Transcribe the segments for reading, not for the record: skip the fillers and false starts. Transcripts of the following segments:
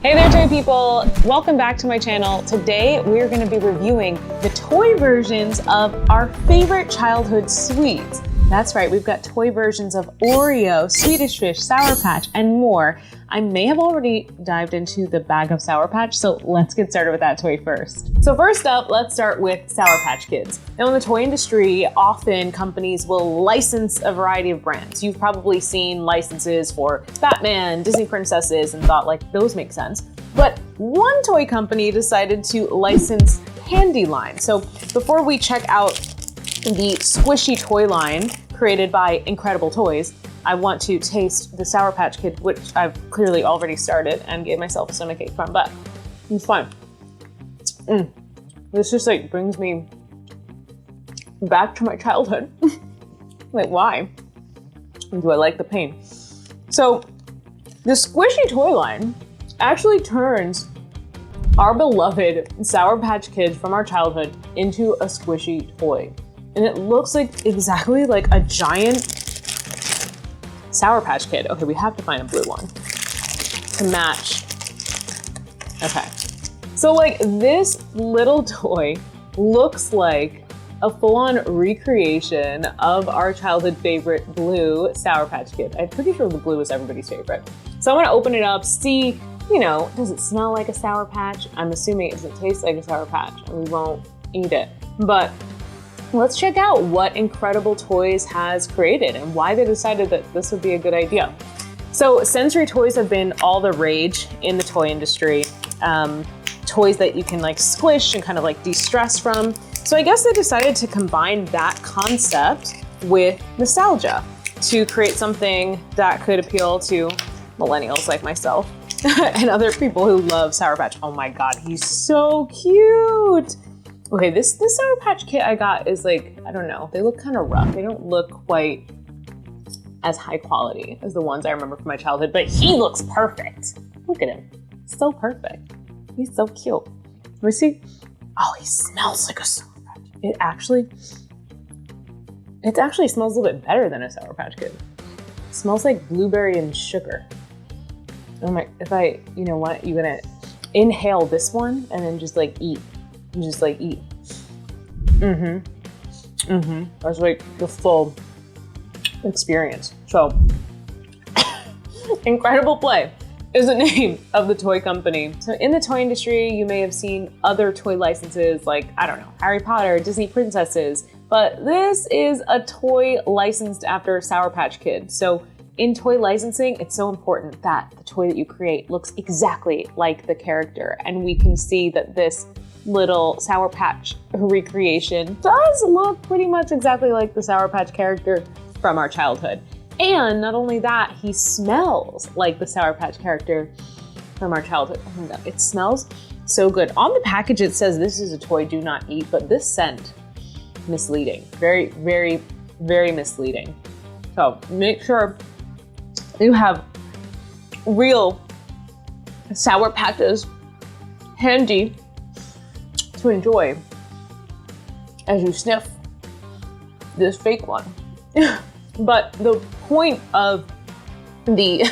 Hey there, toy people! Welcome back to my channel. Today, we're going to be reviewing the toy versions of our favorite childhood sweets. That's right, we've got toy versions of Oreo, Swedish Fish, Sour Patch, and more. I may have already dived into the bag of Sour Patch, so let's get started with that toy first. So first up, let's start with Sour Patch Kids. Now in the toy industry, often companies will license a variety of brands. You've probably seen licenses for Batman, Disney princesses, and thought like those make sense. But one toy company decided to license candy line. So before we check out the Squishy Toy line created by Incredible Toys, I want to taste the Sour Patch Kid, which I've clearly already started and gave myself a stomachache from, but it's fun. This just like brings me back to my childhood. Like, why? Do I like the pain? So the Squishy Toy line actually turns our beloved Sour Patch Kids from our childhood into a squishy toy. And it looks like exactly like a giant Sour Patch Kid. Okay, we have to find a blue one to match. Okay. So like this little toy looks like a full-on recreation of our childhood favorite blue Sour Patch Kid. I'm pretty sure the blue is everybody's favorite. So I want to open it up, see, you know, does it smell like a Sour Patch? I'm assuming it doesn't taste like a Sour Patch and we won't eat it. But let's check out what Incredible Toys has created and why they decided that this would be a good idea. So sensory toys have been all the rage in the toy industry. Toys that you can like squish and kind of like de-stress from. So I guess they decided to combine that concept with nostalgia to create something that could appeal to millennials like myself and other people who love Sour Patch. Oh my God, he's so cute. Okay, this Sour Patch Kit I got is like, I don't know, they look kind of rough. They don't look quite as high quality as the ones I remember from my childhood, but he looks perfect. Look at him, so perfect. He's so cute. Let me see. Oh, he smells like a Sour Patch. It actually smells a little bit better than a Sour Patch Kid. It smells like blueberry and sugar. Oh my, you know what, you're gonna inhale this one and then just like eat. Just like eat. That's like the full experience. So, Incredible Play is the name of the toy company. So in the toy industry, you may have seen other toy licenses like, I don't know, Harry Potter, Disney princesses, but this is a toy licensed after Sour Patch Kid. So in toy licensing, it's so important that the toy that you create looks exactly like the character. And we can see that this little Sour Patch recreation does look pretty much exactly like the Sour Patch character from our childhood. And not only that, he smells like the Sour Patch character from our childhood. Oh my God, it smells so good. On the package, it says this is a toy, do not eat, but this scent, misleading. Very, very, very misleading. So make sure you have real Sour Patches handy to enjoy as you sniff this fake one. But the point of the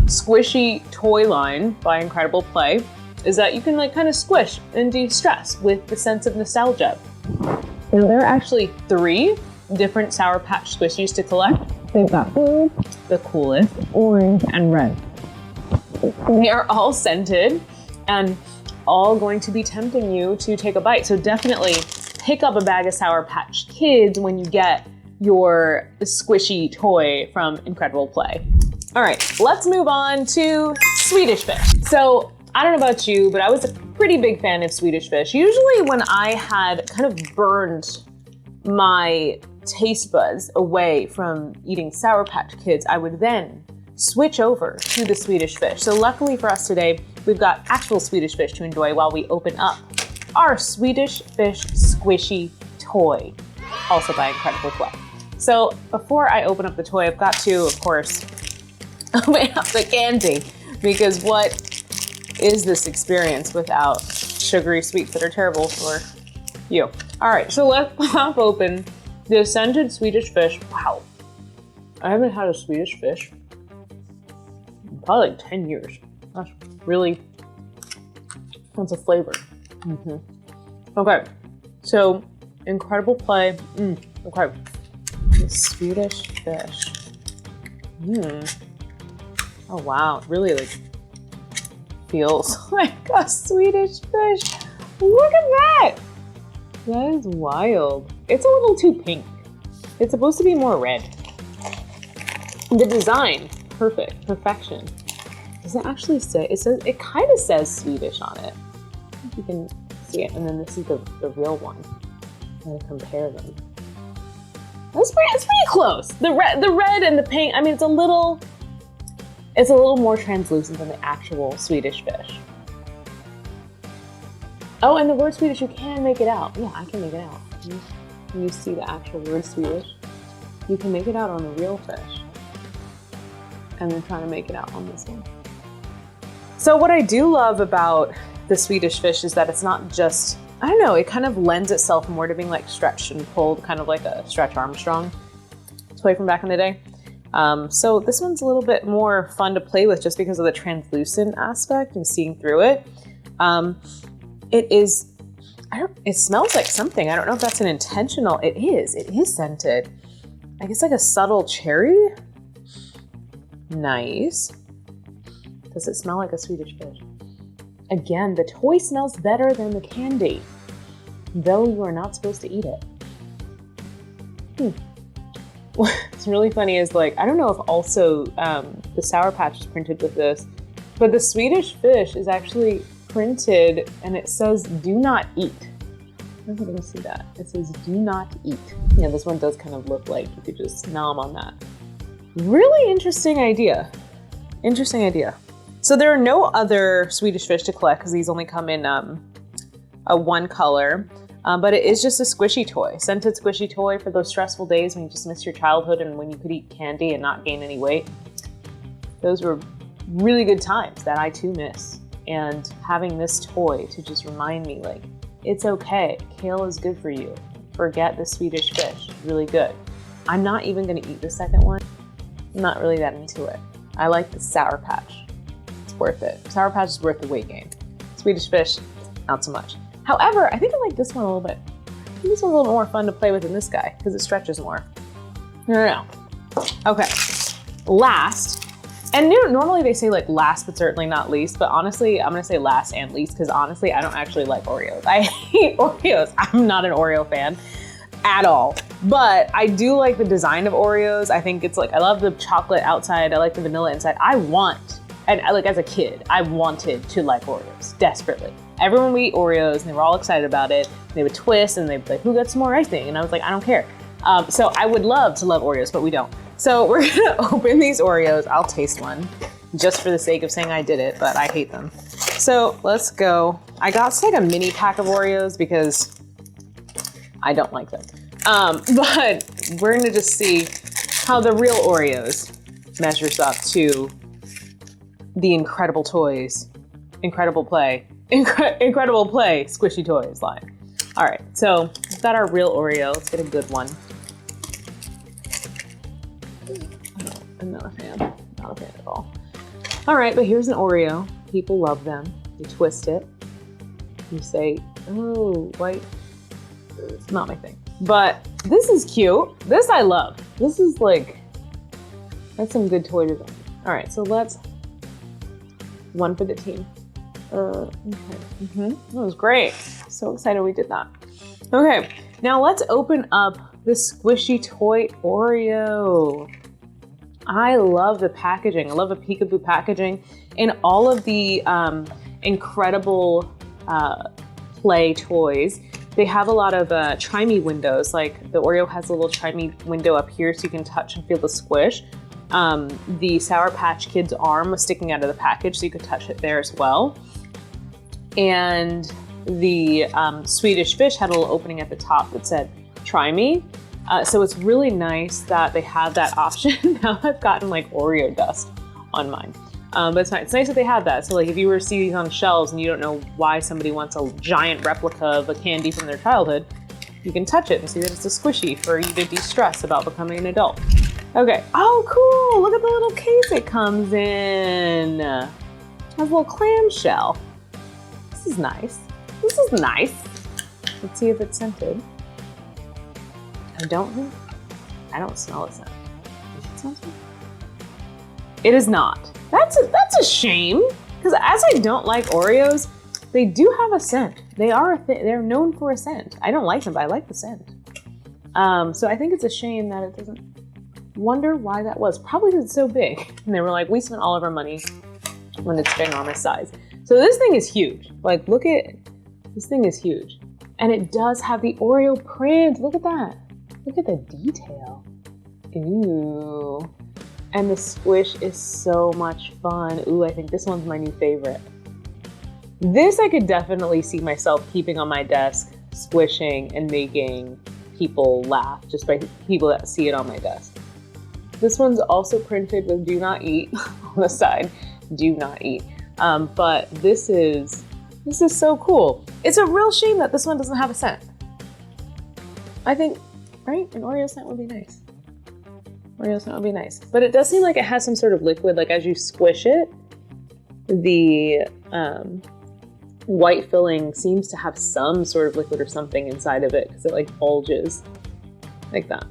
Squishy Toy line by Incredible Play is that you can like kind of squish and de-stress with the sense of nostalgia. Now there are actually 3 different Sour Patch Squishies to collect. They've got blue, the coolest, orange, and red. They are all scented and all going to be tempting you to take a bite. So definitely pick up a bag of Sour Patch Kids when you get your squishy toy from Incredible Play. All right, let's move on to Swedish Fish. So I don't know about you, but I was a pretty big fan of Swedish Fish. Usually when I had kind of burned my taste buds away from eating Sour Patch Kids, I would then switch over to the Swedish Fish. So luckily for us today, we've got actual Swedish Fish to enjoy while we open up our Swedish Fish Squishy Toy, also by Incredible Play. So before I open up the toy, I've got to, of course, open up the candy, because what is this experience without sugary sweets that are terrible for you? All right, so let's pop open the scented Swedish Fish. Wow, I haven't had a Swedish Fish in probably like 10 years. That's really, that's a flavor. Okay, so incredible play. Okay, the Swedish Fish. Oh wow, it really like feels like a Swedish fish. Look at that. That is wild. It's a little too pink. It's supposed to be more red. The design, perfection. Does it actually say, it kind of says Swedish on it. I think you can see it. And then this is the real one. I'm gonna compare them. It's pretty close. The red and the pink, I mean, it's a little more translucent than the actual Swedish Fish. Oh, and the word Swedish, you can make it out. Yeah, I can make it out. Can you see the actual word Swedish? You can make it out on the real fish. And then trying to make it out on this one. So what I do love about the Swedish Fish is that it's not just, I don't know, it kind of lends itself more to being like stretched and pulled, kind of like a Stretch Armstrong toy from back in the day. So this one's a little bit more fun to play with just because of the translucent aspect and seeing through it. It smells like something. I don't know if that's an intentional, it is scented. I guess like a subtle cherry. Nice. Does it smell like a Swedish Fish? Again, the toy smells better than the candy, though you are not supposed to eat it. What's really funny is like, I don't know if also the Sour Patch is printed with this, but the Swedish Fish is actually printed and it says do not eat. I don't know if you can see that. It says do not eat. Yeah, this one does kind of look like you could just nom on that. Really interesting idea. Interesting idea. So there are no other Swedish Fish to collect because these only come in a one color, but it is just a squishy toy, scented squishy toy for those stressful days when you just miss your childhood and when you could eat candy and not gain any weight. Those were really good times that I too miss. And having this toy to just remind me like, it's okay, kale is good for you. Forget the Swedish Fish, really good. I'm not even gonna eat the second one. I'm not really that into it. I like the Sour Patch. It's worth it. Sour Patch is worth the weight gain. Swedish Fish, not so much. However, I think I like this one a little bit. I think this one's a little more fun to play with than this guy because it stretches more. I don't know. Okay, last. And normally they say like last but certainly not least, but honestly, I'm gonna say last and least because honestly, I don't actually like Oreos. I hate Oreos. I'm not an Oreo fan at all. But I do like the design of Oreos. I think it's like, I love the chocolate outside. I like the vanilla inside. And like as a kid, I wanted to like Oreos desperately. Everyone would eat Oreos and they were all excited about it. They would twist and they'd be like, who got some more icing? And I was like, I don't care. So I would love to love Oreos, but we don't. So we're gonna open these Oreos. I'll taste one just for the sake of saying I did it, but I hate them. So let's go. I got like a mini pack of Oreos because I don't like them. But we're gonna just see how the real Oreos measures up to the Incredible Toys, Incredible Play Squishy Toys line. All right, so we've got our real Oreo. Let's get a good one. I'm not a fan at all. All right, but here's an Oreo. People love them. You twist it. You say, oh, white. It's not my thing. But this is cute. This I love. This is like, that's some good toy design. All right, so let's, one for the team. Okay. That was great. So excited we did that. Okay, now let's open up the Squishy Toy Oreo. I love the packaging. I love the peekaboo packaging and all of the incredible play toys. They have a lot of try-me windows. Like the Oreo has a little try-me window up here so you can touch and feel the squish. The Sour Patch Kid's arm was sticking out of the package so you could touch it there as well. And the Swedish Fish had a little opening at the top that said, try me. So it's really nice that they have that option. Now I've gotten like Oreo dust on mine. But it's nice that they have that. So like if you were to see these on shelves and you don't know why somebody wants a giant replica of a candy from their childhood, you can touch it and see that it's a squishy for you to de-stress about becoming an adult. Okay, oh cool, look at the little case it comes in. has a little clamshell. This is nice. This is nice. Let's see if it's scented. I don't smell a scent. Is it scented? It is not. That's a shame, because as I don't like Oreos, they do have a scent. They're known for a scent. I don't like them, but I like the scent. So I think it's a shame that it doesn't. Wonder why that was. Probably because it's so big. And they were like, we spent all of our money when it's ginormous size. So this thing is huge. Like, look at, this thing is huge. And it does have the Oreo print. Look at that. Look at the detail. Ooh. And the squish is so much fun. Ooh, I think this one's my new favorite. This I could definitely see myself keeping on my desk, squishing and making people laugh just by people that see it on my desk. This one's also printed with do not eat on the side. Do not eat. But this is so cool. It's a real shame that this one doesn't have a scent. I think, right? An Oreo scent would be nice. Oreo scent would be nice. But it does seem like it has some sort of liquid, like as you squish it, the white filling seems to have some sort of liquid or something inside of it because it like bulges like that.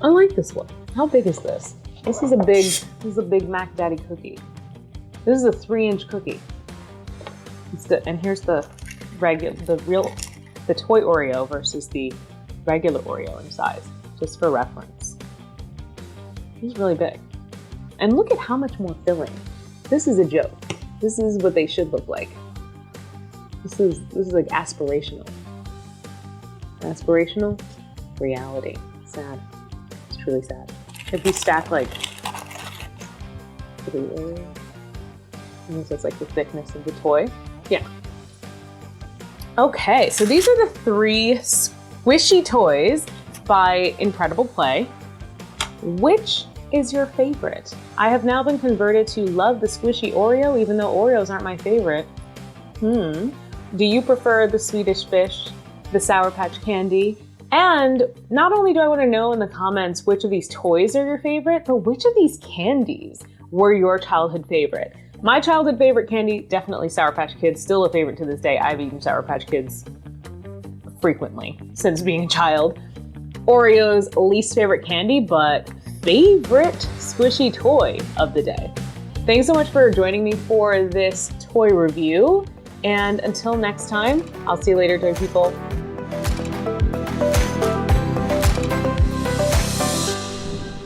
I like this one. How big is this? This is a big Mac Daddy cookie. This is a 3-inch cookie. It's good. And here's the toy Oreo versus the regular Oreo in size, just for reference. It's really big. And look at how much more filling. This is a joke. This is what they should look like. This is like aspirational. Aspirational, reality. Sad. It's truly sad. If we stack like 3 Oreos, and this is like the thickness of the toy. Yeah. Okay, so these are the 3 squishy toys by Incredible Play. Which is your favorite? I have now been converted to love the squishy Oreo, even though Oreos aren't my favorite. Do you prefer the Swedish Fish, the Sour Patch Candy? And not only do I want to know in the comments which of these toys are your favorite, but which of these candies were your childhood favorite? My childhood favorite candy, definitely Sour Patch Kids, still a favorite to this day. I've eaten Sour Patch Kids frequently since being a child. Oreo's least favorite candy, but favorite squishy toy of the day. Thanks so much for joining me for this toy review. And until next time, I'll see you later, toy people.